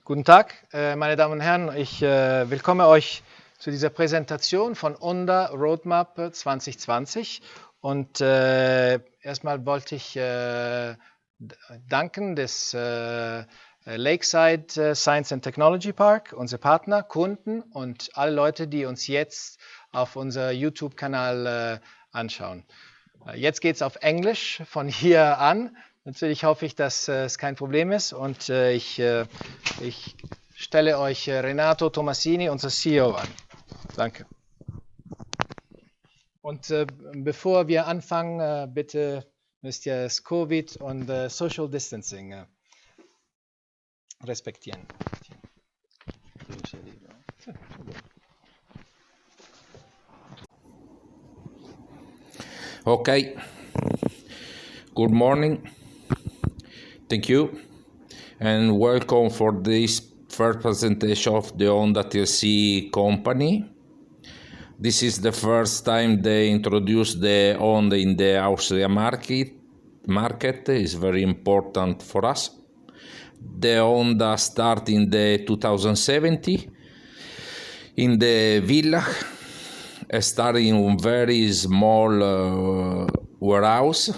Guten Tag, meine Damen und Herren. Ich willkomme euch zu dieser Präsentation von ONDA Roadmap 2020. Und erstmal wollte ich danken des Lakeside Science and Technology Park, unsere Partner, Kunden und alle Leute, die uns jetzt auf unser YouTube-Kanal anschauen. Jetzt geht es auf Englisch von hier an. Natürlich hoffe ich, dass es kein Problem ist und ich stelle euch Renato Tomasini, unser CEO, an. Danke. Und bevor wir anfangen, bitte müsst ihr das Covid und Social Distancing respektieren. Okay. Good morning. Thank you, and welcome for this first presentation of the ONDA TLC company. This is the first time they introduce the ONDA in the Austrian market. Is very important for us. The ONDA start in the 2070 in the village, starting in very small warehouse.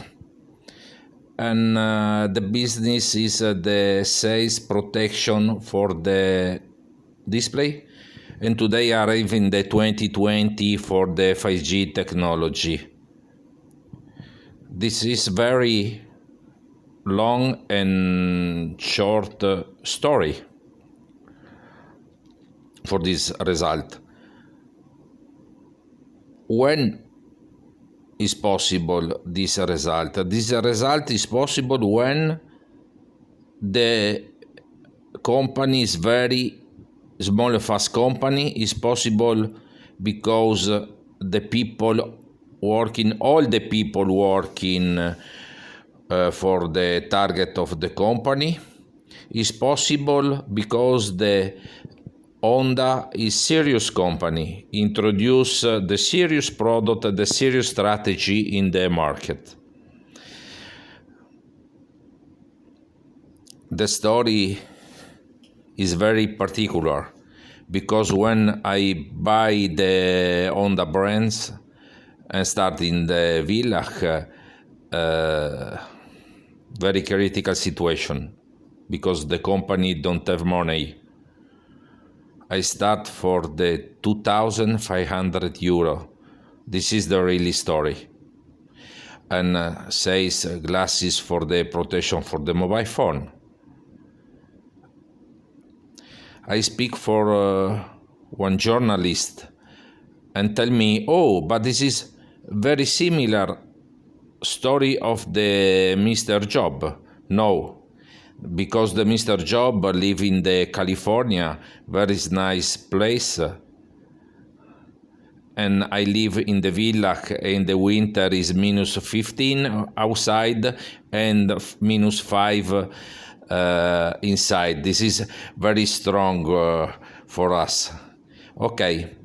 And the business is the sales protection for the display. And today arrive in the 2020 for the 5G technology. This is very long and short story for this result. When is possible this result? This result is possible when the company is very small and fast company. Is possible because the people working, all the people working for the target of the company. Is possible because the ONDA is serious company, introduce the serious product, the serious strategy in the market. The story is very particular because when I buy the ONDA brands and start in the village, very critical situation because the company don't have money. I start for the 2,500 euro. This is the really story. And says glasses for the protection for the mobile phone. I speak for one journalist and tell me, oh, but this is very similar story of the Mr. Job. No. Because the Mr. Job live in the California, very nice place, and I live in the village. In the winter is minus 15 outside and minus 5 inside. This is very strong for us. Okay.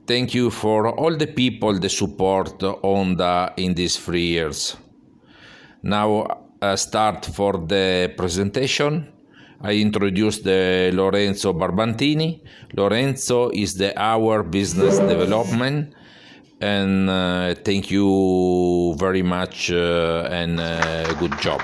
Thank you for all the people that support ONDA in these 3 years. Now. Start for the presentation. I introduce the Lorenzo Barbantini. Lorenzo is our business development, and thank you very much and good job.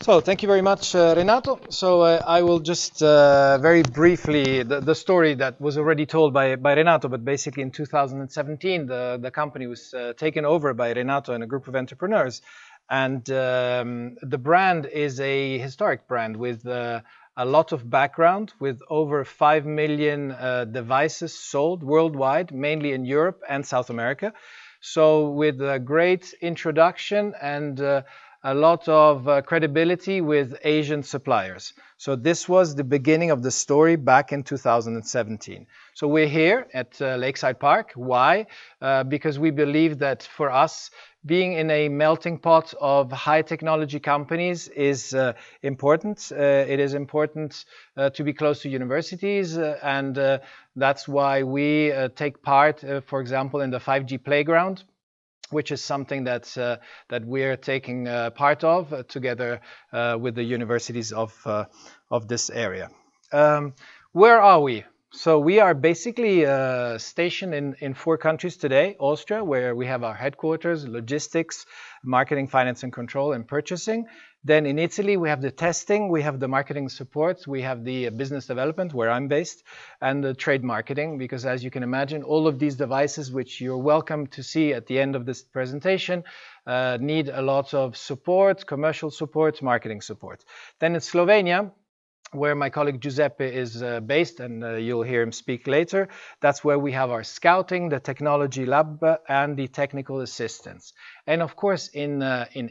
So thank you very much, Renato. So I will just very briefly, the story that was already told by Renato, but basically in 2017, the company was taken over by Renato and a group of entrepreneurs. And the brand is a historic brand with a lot of background, with over 5 million devices sold worldwide, mainly in Europe and South America. So with a great introduction and a lot of credibility with Asian suppliers. So this was the beginning of the story back in 2017. So we're here at Lakeside Park. Why? Because we believe that for us, being in a melting pot of high technology companies is important. It is important to be close to universities, and that's why we take part, for example, in the 5G playground. which is something that we're taking part of together with the universities of this area. Where are we? So we are basically stationed in 4 countries today. Austria, where we have our headquarters, logistics, marketing, finance and control, and purchasing. Then in Italy, we have the testing, we have the marketing support, we have the business development, where I'm based, and the trade marketing, because as you can imagine, all of these devices, which you're welcome to see at the end of this presentation, need a lot of support, commercial support, marketing support. Then in Slovenia, where my colleague Giuseppe is based, and you'll hear him speak later. That's where we have our scouting, the technology lab, and the technical assistance. And of course, in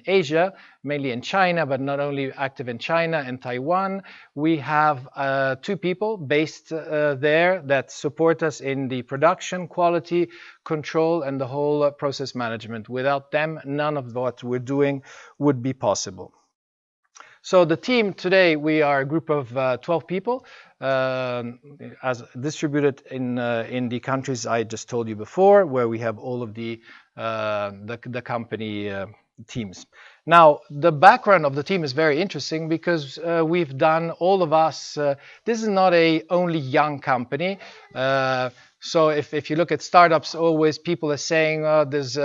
Asia, mainly in China, but not only active in China and Taiwan, we have 2 people based there that support us in the production, quality, control, and the whole process management. Without them, none of what we're doing would be possible. So the team today, we are a group of 12 people, as distributed in the countries I just told you before, where we have all of the company teams. Now, the background of the team is very interesting because we've done, all of us, this is not a only young company. So if you look at startups, always people are saying, oh, there's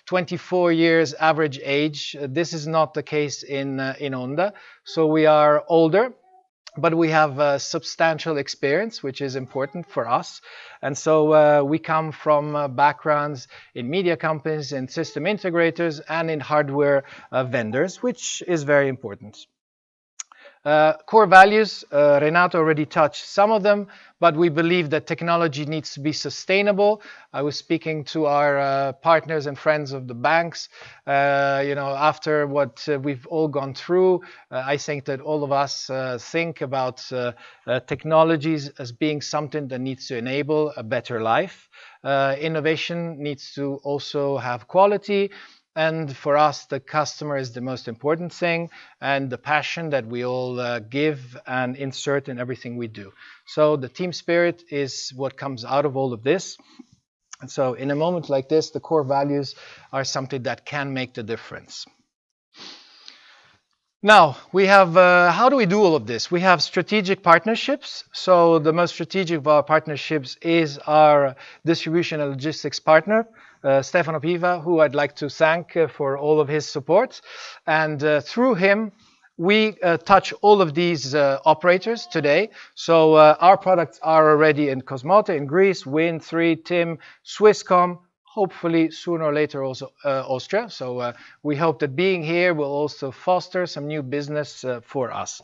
24 years average age. This is not the case in ONDA. So we are older, but we have substantial experience, which is important for us. And so we come from backgrounds in media companies, in system integrators, and in hardware vendors, which is very important. Core values, Renato already touched some of them, but we believe that technology needs to be sustainable. I was speaking to our partners and friends of the banks. After what we've all gone through, I think that all of us think about technologies as being something that needs to enable a better life. Innovation needs to also have quality. And for us, the customer is the most important thing, and the passion that we all give and insert in everything we do. So the team spirit is what comes out of all of this. And so in a moment like this, the core values are something that can make the difference. Now, we have, how do we do all of this? We have strategic partnerships. So the most strategic of our partnerships is our distribution and logistics partner, Stefano Piva, who I'd like to thank for all of his support. And through him, we touch all of these operators today. So our products are already in Cosmote, in Greece, Win3, TIM, Swisscom, hopefully sooner or later also Austria. So we hope that being here will also foster some new business for us.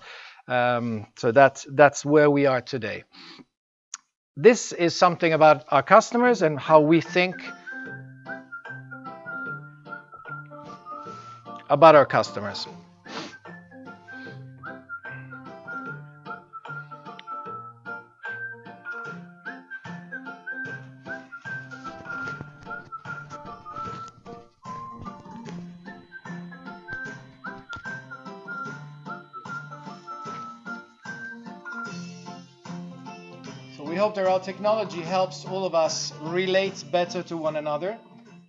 So that's where we are today. This is something about our customers and how we think about our customers. We hope that our technology helps all of us relate better to one another.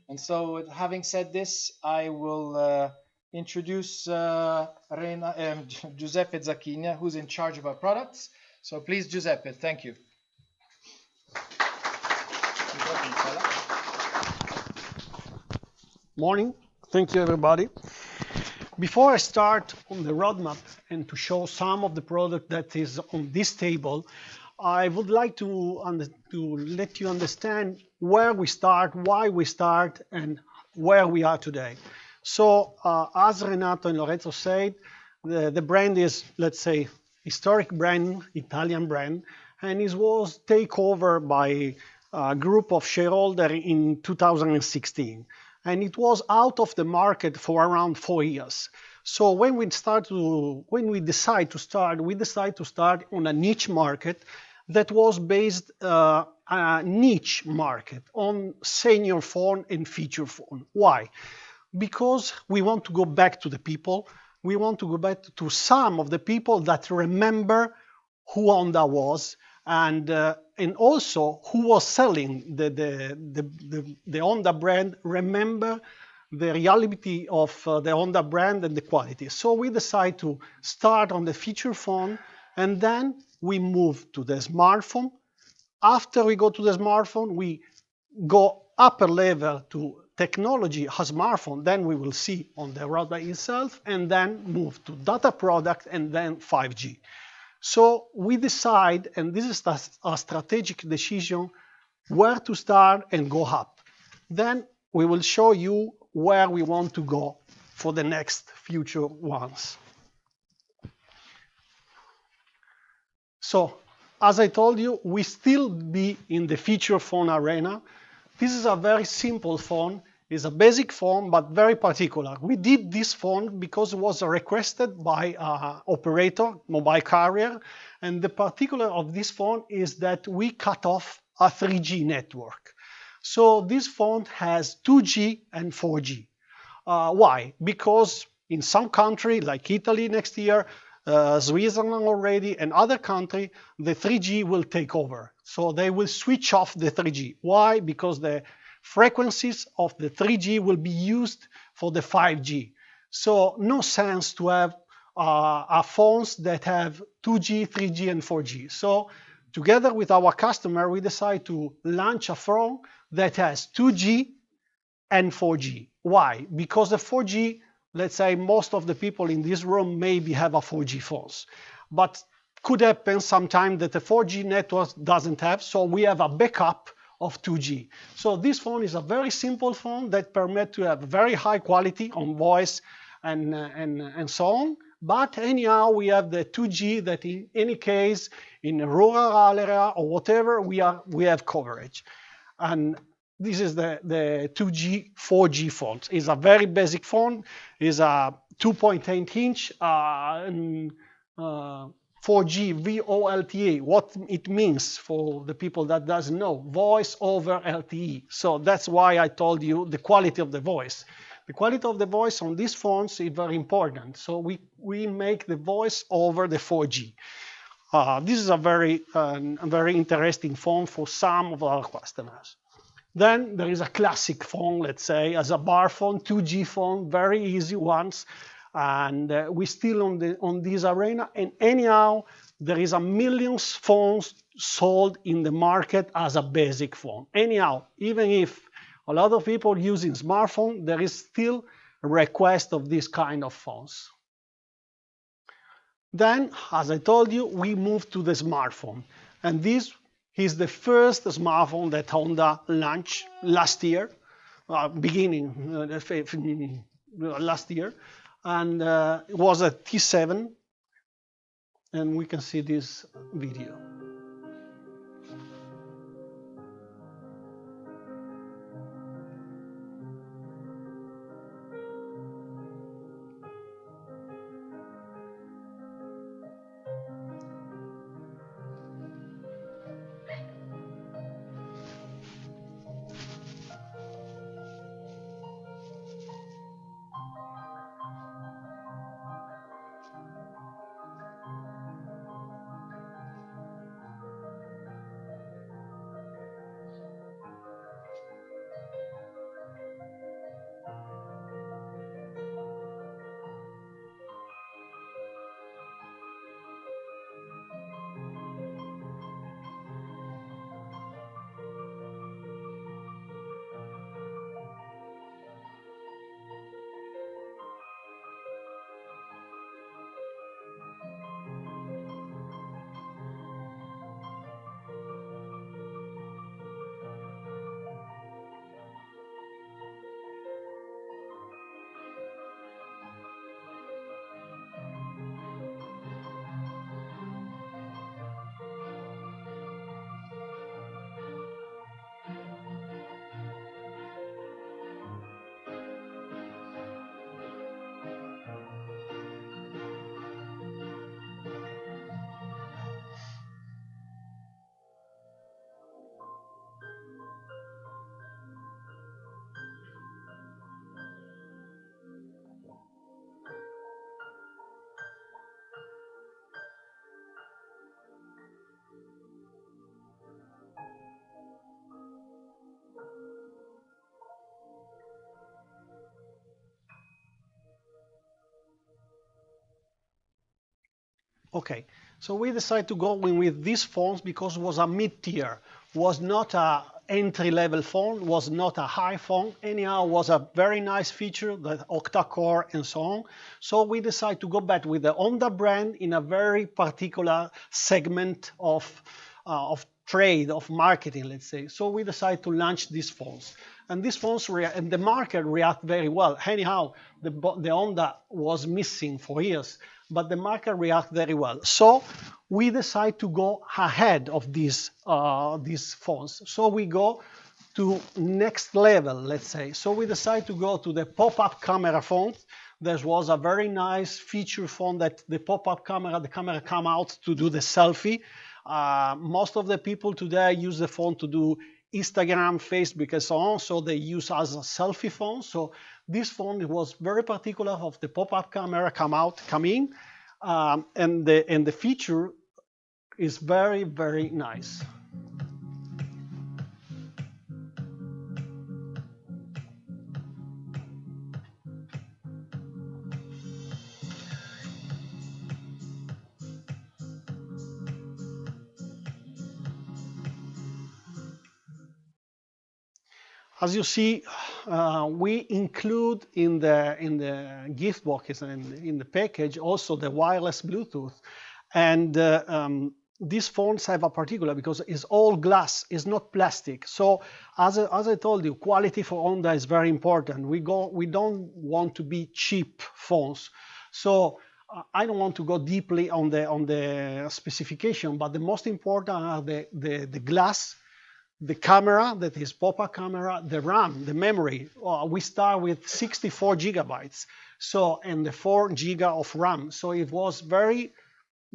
And so having said this, I will introduce Giuseppe Zacchigna, who's in charge of our products. So please, Giuseppe, thank you. Morning. Thank you, everybody. Before I start on the roadmap and to show some of the product that is on this table, I would like to let you understand where we start, why we start, and where we are today. So, as Renato and Lorenzo said, the brand is, let's say, historic brand, Italian brand, and it was taken over by a group of shareholders in 2016. And it was out of the market for around 4 years. So when we decide to start, we decide to start on a niche market that was based a niche market on senior phone and feature phone. Why? Because we want to go back to the people. We want to go back to some of the people that remember who ONDA was and also who was selling the ONDA brand. Remember the reality of the Honda brand and the quality. So we decide to start on the feature phone, and then we move to the smartphone. After we go to the smartphone, we go upper level to technology, a smartphone, then we will see on the roadmap itself, and then move to data product and then 5G. So we decide, and this is a strategic decision, where to start and go up. Then we will show you where we want to go for the next future ones. So, as I told you, we still be in the feature phone arena. This is a very simple phone. It's a basic phone, but very particular. We did this phone because it was requested by an operator, mobile carrier, and the particular of this phone is that we cut off a 3G network. So this phone has 2G and 4G. Why? Because in some country, like Italy next year, Switzerland already, and other countries, the 3G will take over. So they will switch off the 3G. Why? Because the frequencies of the 3G will be used for the 5G. So no sense to have phones that have 2G, 3G, and 4G. So together with our customer, we decide to launch a phone that has 2G and 4G. Why? Because the 4G, let's say most of the people in this room maybe have a 4G phones, but could happen sometime that the 4G network doesn't have, so we have a backup of 2G. So this phone is a very simple phone that permits to have very high quality on voice and so on. But anyhow, we have the 2G that in any case, in a rural area or whatever, we have coverage. And this is the 2G, 4G phone. It's a very basic phone. It's a 2.8 inch 4G VoLTE. What it means for the people that doesn't know, voice over LTE. So that's why I told you the quality of the voice. The quality of the voice on these phones is very important. So we make the voice over the 4G. This is a very interesting phone for some of our customers. Then there is a classic phone, let's say, as a bar phone, 2G phone, very easy ones. And we're still on this arena. And anyhow, there is a millions phones sold in the market as a basic phone. Anyhow, even if a lot of people using smartphone, there is still a request of this kind of phones. Then, as I told you, we moved to the smartphone. And this is the first smartphone that Honda launched last year, last year. And it was a T7. And we can see this video. Okay, so we decided to go in with these phones because it was a mid-tier, was not a entry-level phone, was not a high phone, anyhow was a very nice feature, the octa-core and so on. So we decided to go back with the ONDA brand in a very particular segment of trade, of marketing, let's say. So we decided to launch these phones. And these phones and the market react very well. Anyhow, the ONDA was missing for years, but the market react very well. So we decide to go ahead of these phones. So we go to next level, let's say. So we decide to go to the pop-up camera phones. There was a very nice feature phone that the pop-up camera, the camera come out to do the selfie. Most of the people today use the phone to do Instagram, Facebook, and so on, so they use as a selfie phone. So this phone was very particular of the pop-up camera come in, and the feature is very, very nice. As you see, we include in the gift box and in the package also the wireless Bluetooth. And these phones have a particular because it's all glass, it's not plastic. So as I told you, quality for ONDA is very important. We don't want to be cheap phones. So I don't want to go deeply on the specification, but the most important are the glass, the camera, that is pop-up camera, the RAM, the memory. We start with 64 gigabytes, so, and the 4 giga of RAM. So it was very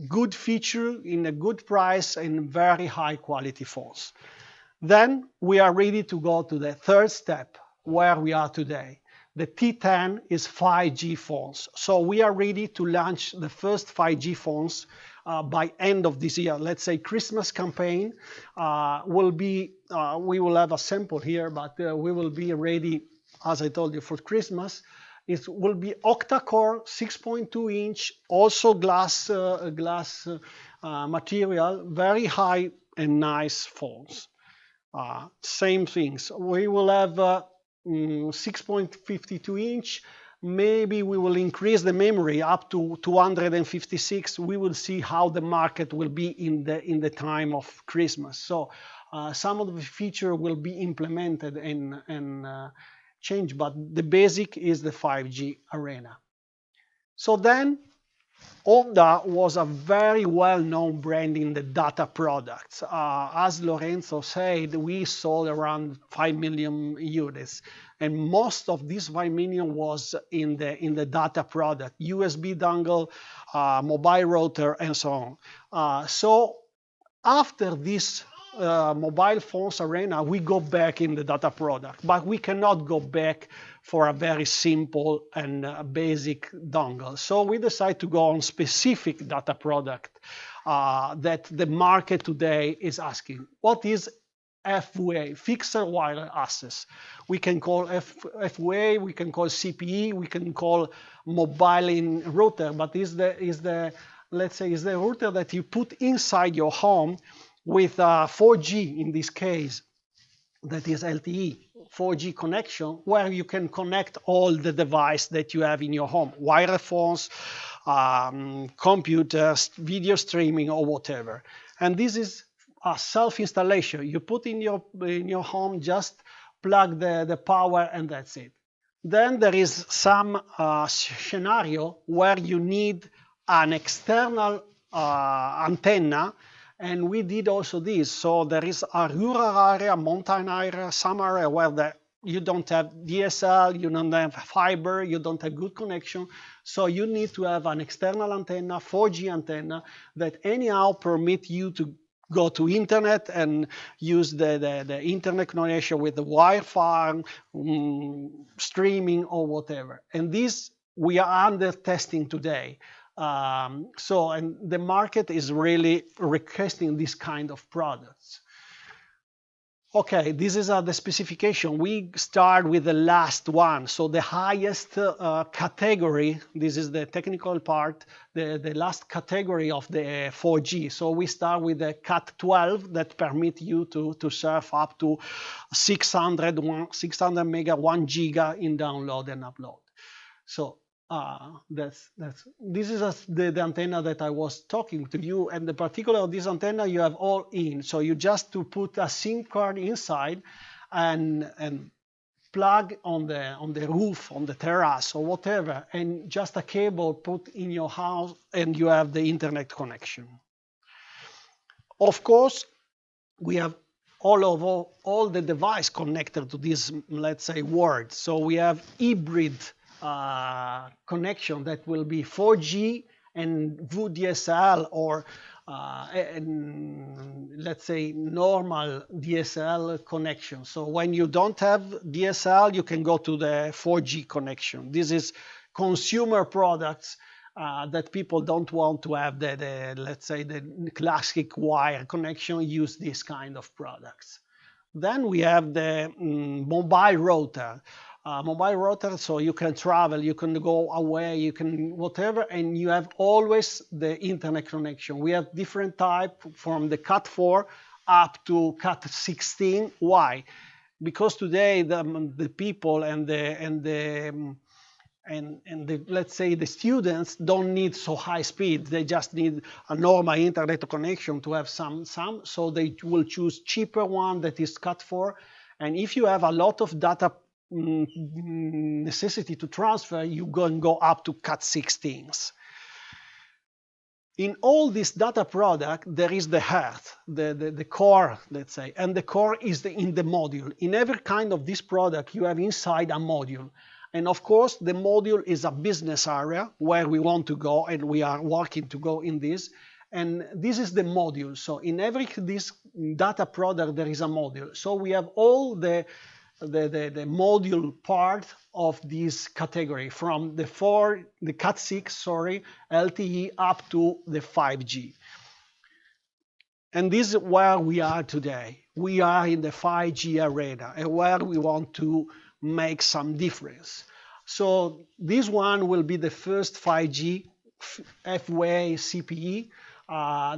good feature in a good price and very high quality phones. Then we are ready to go to the third step where we are today. The T10 is 5G phones. So we are ready to launch the first 5G phones by end of this year. Let's say Christmas campaign will be, we will have a sample here, but we will be ready, as I told you, for Christmas. It will be octa-core, 6.2 inch, also glass material, very high and nice phones. Same things. We will have 6.52 inch. Maybe we will increase the memory up to 256. We will see how the market will be in the time of Christmas. So some of the feature will be implemented and changed, but the basic is the 5G arena. So then ONDA was a very well-known brand in the data products. As Lorenzo said, we sold around 5 million units, and most of this 5 million was in the data product, USB dongle, mobile router, and so on. So after this mobile phones arena, we go back in the data product, but we cannot go back for a very simple and basic dongle. So we decide to go on specific data product that the market today is asking. What is FWA, fixed wireless access? We can call FWA, we can call CPE, we can call mobile in router, but let's say is the router that you put inside your home with 4G in this case, that is LTE, 4G connection, where you can connect all the devices that you have in your home, wireless phones, computers, video streaming, or whatever. And this is a self-installation. You put in your home, just plug the power, and that's it. Then there is some scenario where you need an external antenna, and we did also this. So there is a rural area, mountain area, some area where you don't have DSL, you don't have fiber, you don't have good connection. So you need to have an external antenna, 4G antenna, that anyhow permit you to go to internet and use the internet connection with the Wi-Fi, streaming or whatever. And this we are under testing today. And the market is really requesting this kind of products. Okay, this is the specification. We start with the last one, so the highest category. This is the technical part, the last category of the 4G. So we start with the Cat 12 that permit you to surf up to 600 mega, 1 giga in download and upload. So this is the antenna that I was talking to you, and the particular of this antenna you have all in. So you just to put a SIM card inside and plug on the roof, on the terrace or whatever, and just a cable put in your house, and you have the internet connection. Of course, we have all the device connected to this, let's say, word. So we have hybrid connection that will be 4G and VDSL, or let's say normal DSL connection. So when you don't have DSL, you can go to the 4G connection. This is consumer products that people don't want to have let's say the classic wire connection, use this kind of products. Then we have the mobile router. Mobile router, so you can travel, you can go away, you can whatever, and you have always the internet connection. We have different type from the Cat 4 up to Cat 16. Why? Because today the people and let's say the students don't need so high speed. They just need a normal internet connection to have some, so they will choose cheaper one that is Cat 4. And if you have a lot of data necessity to transfer, you can go up to Cat 16s. In all this data product, there is the heart, the core, let's say, and the core is in the module. In every kind of this product, you have inside a module. And of course, the module is a business area where we want to go, and we are working to go in this. And this is the module. So in every this data product, there is a module. So we have all the module part of this category, from the Cat 6, sorry, LTE up to the 5G. And this is where we are today. We are in the 5G arena, and where we want to make some difference. So this one will be the first 5G FWA CPE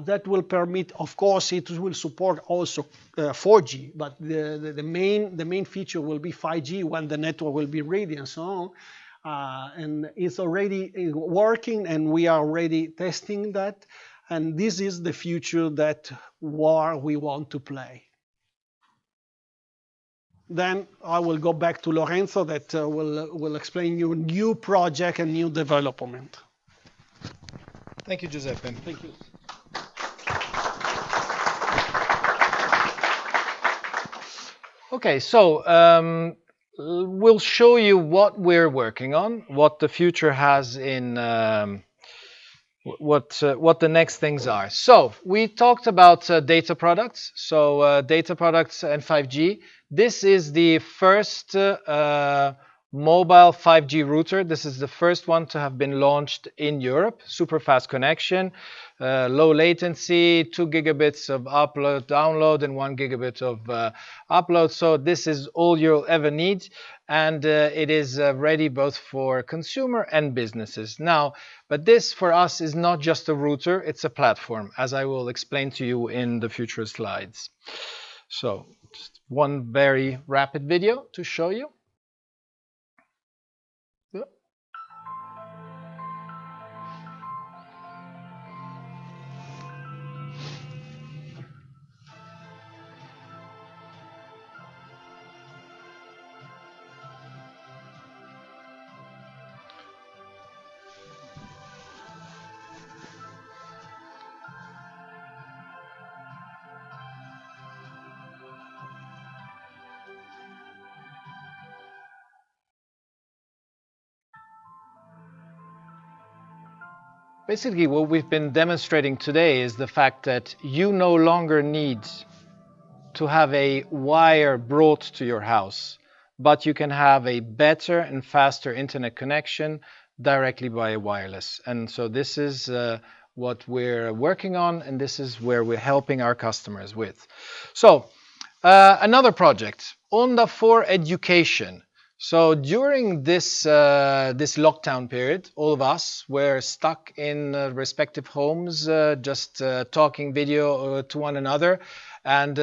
that will permit, of course, it will support also 4G, but the main feature will be 5G when the network will be ready and so on. And it's already working, and we are already testing that. And this is the future that we want to play. Then I will go back to Lorenzo that will explain you new project and new development. Thank you, Giuseppe. Thank you. Okay, so we'll show you what we're working on, what the future has in what the next things are. So we talked about data products. So data products and 5G. This is the first mobile 5G router. This is the first one to have been launched in Europe. Super fast connection, low latency, 2 gigabits of upload, download, and 1 gigabit of upload. So this is all you'll ever need. And it is ready both for consumer and businesses. Now, but this for us is not just a router, it's a platform, as I will explain to you in the future slides. So just one very rapid video to show you. Basically, what we've been demonstrating today is the fact that you no longer need to have a wire brought to your house, but you can have a better and faster internet connection directly by wireless. And so this is what we're working on, and this is where we're helping our customers with. So Another project, ONDA for Education. So during this lockdown period, all of us were stuck in respective homes, just talking video to one another, and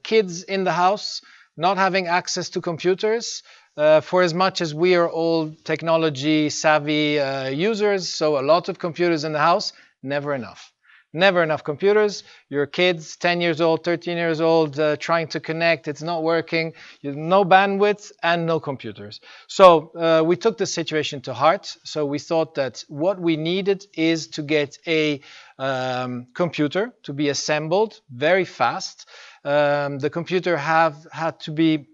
kids in the house not having access to computers. For as much as we are all technology savvy users, so a lot of computers in the house, never enough. Never enough computers. Your kids, 10 years old, 13 years old, trying to connect, it's not working. No bandwidth and no computers. So we took the situation to heart. So we thought that what we needed is to get a computer to be assembled very fast. The computer had to be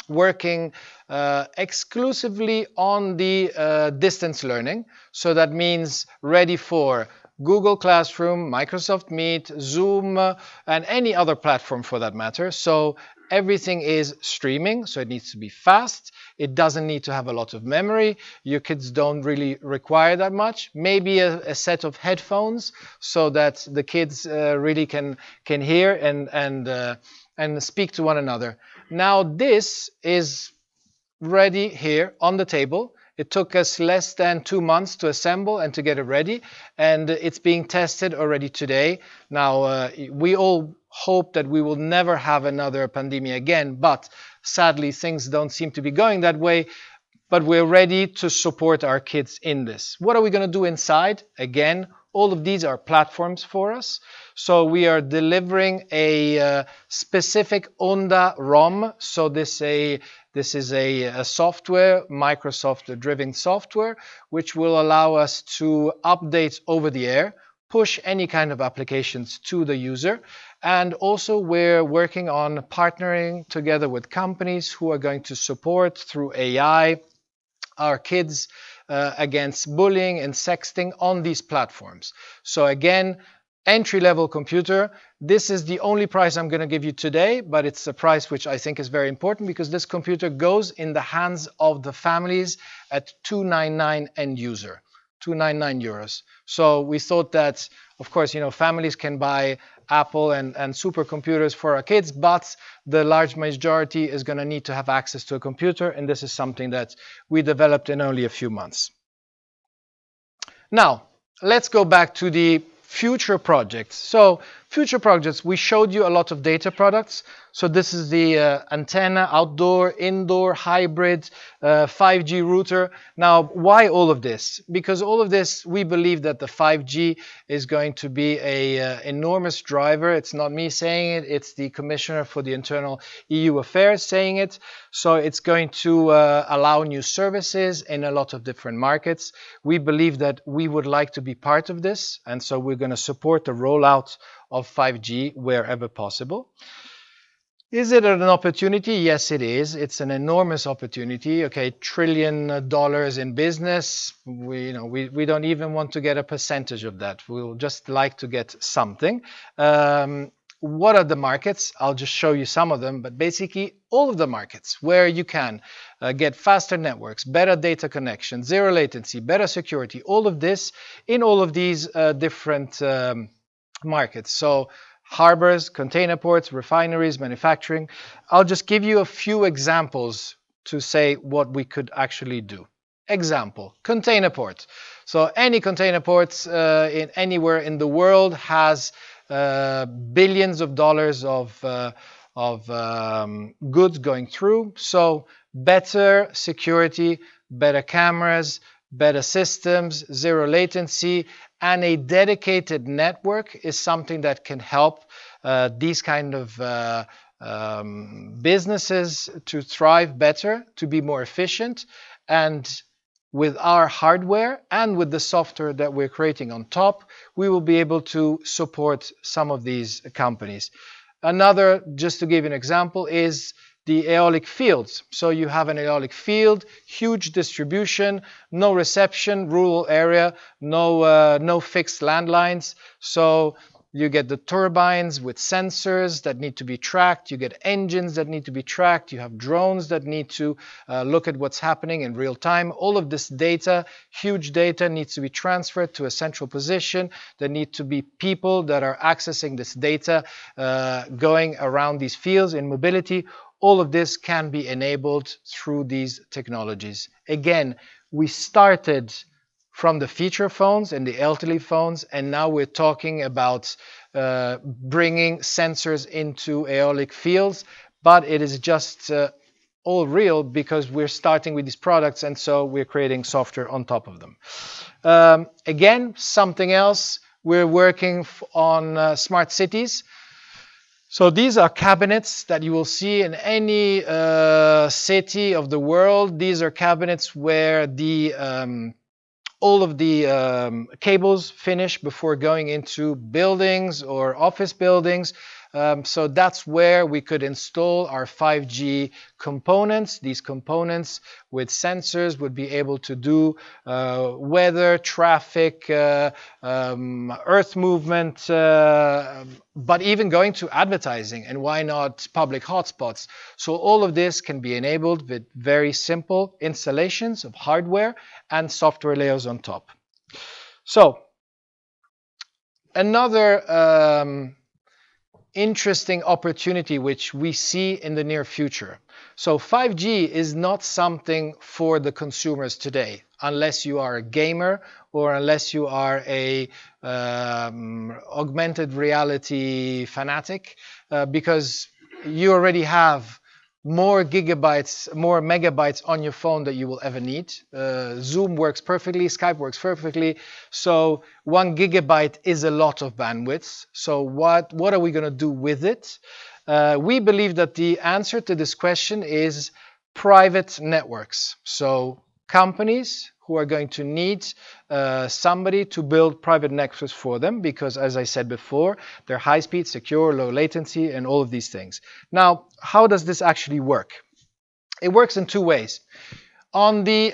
working exclusively on the distance learning. So that means ready for Google Classroom, Microsoft Meet, Zoom, and any other platform for that matter. So everything is streaming, so it needs to be fast. It doesn't need to have a lot of memory. Your kids don't really require that much. Maybe a set of headphones so that the kids really can hear and speak to one another. Now this is ready here on the table. It took us less than 2 months to assemble and to get it ready, and it's being tested already today. Now, we all hope that we will never have another pandemic again, but sadly things don't seem to be going that way. But we're ready to support our kids in this. What are we going to do inside? Again, all of these are platforms for us. So we are delivering a specific ONDA ROM. So this is a software, Microsoft-driven software, which will allow us to update over the air, push any kind of applications to the user. And also we're working on partnering together with companies who are going to support through AI our kids against bullying and sexting on these platforms. So again, entry-level computer. This is the only price I'm going to give you today, but it's a price which I think is very important because this computer goes in the hands of the families at €299 end user, €299. So we thought that, of course, families can buy Apple and supercomputers for our kids, but the large majority is going to need to have access to a computer, and this is something that we developed in only a few months. Now, let's go back to the future projects. So future projects, we showed you a lot of data products. So this is the antenna, outdoor, indoor, hybrid, 5G router. Now, why all of this? Because all of this, we believe that the 5G is going to be an enormous driver. It's not me saying it, it's the Commissioner for the Internal EU Affairs saying it. So it's going to allow new services in a lot of different markets. We believe that we would like to be part of this, and so we're going to support the rollout of 5G wherever possible. Is it an opportunity? Yes, it is. It's an enormous opportunity. Okay, $1 trillion in business. We don't even want to get a percentage of that. We'll just like to get something. What are the markets? I'll just show you some of them, but basically all of the markets where you can get faster networks, better data connection, zero latency, better security, all of this in all of these different markets. So harbors, container ports, refineries, manufacturing. I'll just give you a few examples to say what we could actually do. Example, container port. So any container ports anywhere in the world has billions of dollars of goods going through. So better security, better cameras, better systems, zero latency, and a dedicated network is something that can help these kind of businesses to thrive better, to be more efficient. And with our hardware and with the software that we're creating on top, we will be able to support some of these companies. Another, just to give you an example, is the aeolic fields. So you have an aeolic field, huge distribution, no reception, rural area, no fixed landlines. So You get the turbines with sensors that need to be tracked. You get engines that need to be tracked. You have drones that need to look at what's happening in real time. All of this data, huge data, needs to be transferred to a central position. There need to be people that are accessing this data, going around these fields in mobility. All of this can be enabled through these technologies. Again, we started from the feature phones and the elderly phones, and now we're talking about bringing sensors into aeolic fields, but it is just all real because we're starting with these products, and so we're creating software on top of them. Again, something else, we're working on smart cities. So these are cabinets that you will see in any city of the world. These are cabinets where all of the cables finish before going into buildings or office buildings. So that's where we could install our 5G components. These components with sensors would be able to do weather, traffic, earth movement, but even going to advertising, and why not public hotspots. So all of this can be enabled with very simple installations of hardware and software layers on top. So another interesting opportunity which we see in the near future. So 5G is not something for the consumers today, unless you are a gamer or unless you are a augmented reality fanatic, because you already have more gigabytes, more megabytes on your phone that you will ever need. Zoom works perfectly, Skype works perfectly. So 1 gigabyte is a lot of bandwidth. So what are we going to do with it? We believe that the answer to this question is private networks. So companies who are going to need somebody to build private networks for them, because as I said before, they're high speed, secure, low latency, and all of these things. Now, how does this actually work? It works in two ways. On the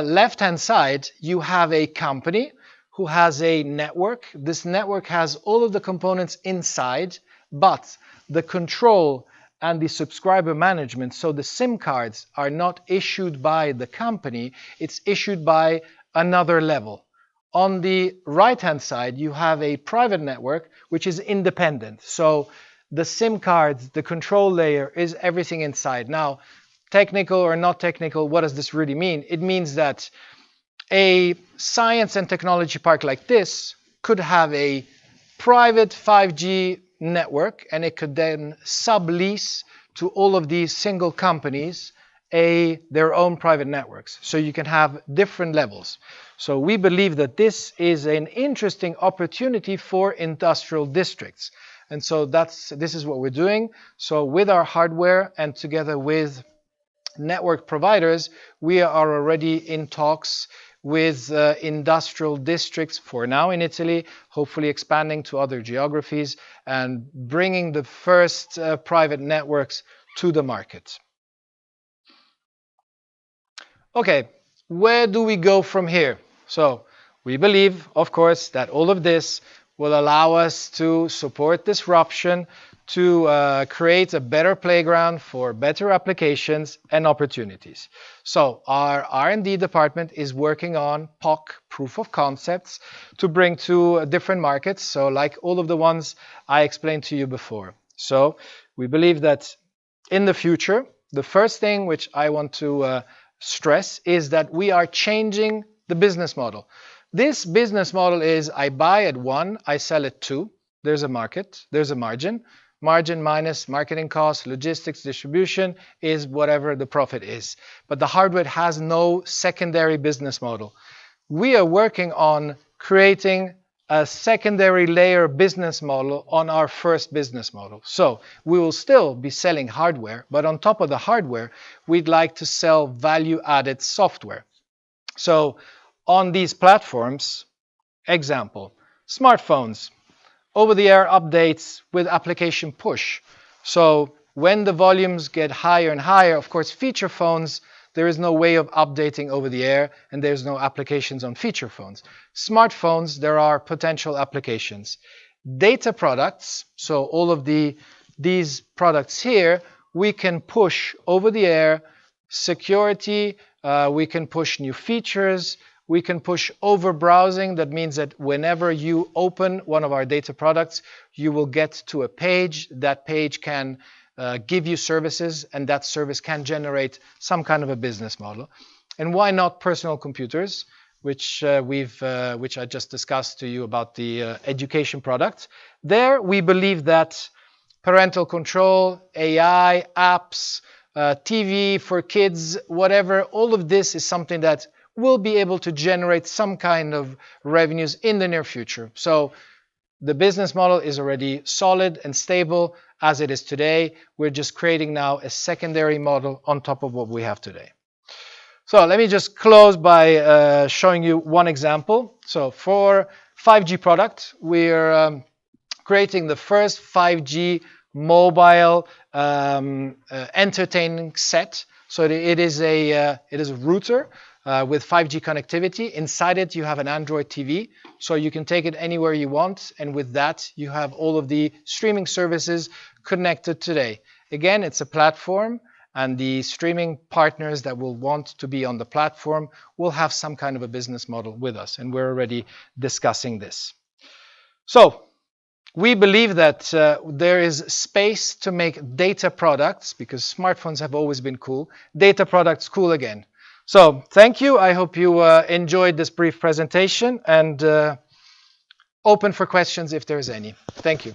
left-hand side, you have a company who has a network. This network has all of the components inside, but the control and the subscriber management, so the SIM cards are not issued by the company, it's issued by another level. On the right-hand side, you have a private network which is independent. So the SIM cards, the control layer is everything inside. Now, technical or not technical, what does this really mean? It means that a science and technology park like this could have a private 5G network, and it could then sublease to all of these single companies their own private networks. So you can have different levels. So we believe that this is an interesting opportunity for industrial districts. And so this is what we're doing. So with our hardware and together with network providers, we are already in talks with industrial districts for now in Italy, hopefully expanding to other geographies and bringing the first private networks to the market. Okay, where do we go from here? So we believe, of course, that all of this will allow us to support disruption, to create a better playground for better applications and opportunities. So our R&D department is working on POC, proof of concepts, to bring to different markets, so like all of the ones I explained to you before. So we believe that in the future, the first thing which I want to stress is that we are changing the business model. This business model is I buy at 1, I sell at 2. There's a market, there's a margin. Margin minus marketing costs, logistics, distribution is whatever the profit is. But the hardware has no secondary business model. We are working on creating a secondary layer business model on our first business model. So we will still be selling hardware, but on top of the hardware, we'd like to sell value-added software. So on these platforms, example, smartphones, over-the-air updates with application push. So when the volumes get higher and higher, of course, feature phones, there is no way of updating over the air, and there's no applications on feature phones. Smartphones, there are potential applications. data products, so all of these products here, we can push over the air, security, we can push new features, we can push over browsing. That means that whenever you open one of our data products, you will get to a page. That page can give you services, and that service can generate some kind of a business model. And why not personal computers, which I just discussed to you about the education product. There, we believe that parental control, AI, apps, TV for kids, whatever, all of this is something that will be able to generate some kind of revenues in the near future. So the business model is already solid and stable as it is today. We're just creating now a secondary model on top of what we have today. So let me just close by showing you one example. So for 5G product, we're creating the first 5G mobile entertaining set. So it is a router with 5G connectivity. Inside it, you have an Android TV, so you can take it anywhere you want. And with that, you have all of the streaming services connected today. Again, it's a platform, and the streaming partners that will want to be on the platform will have some kind of a business model with us, and we're already discussing this. So we believe that there is space to make data products, because smartphones have always been cool, data products cool again. So thank you. I hope you enjoyed this brief presentation, and open for questions if there's any. Thank you.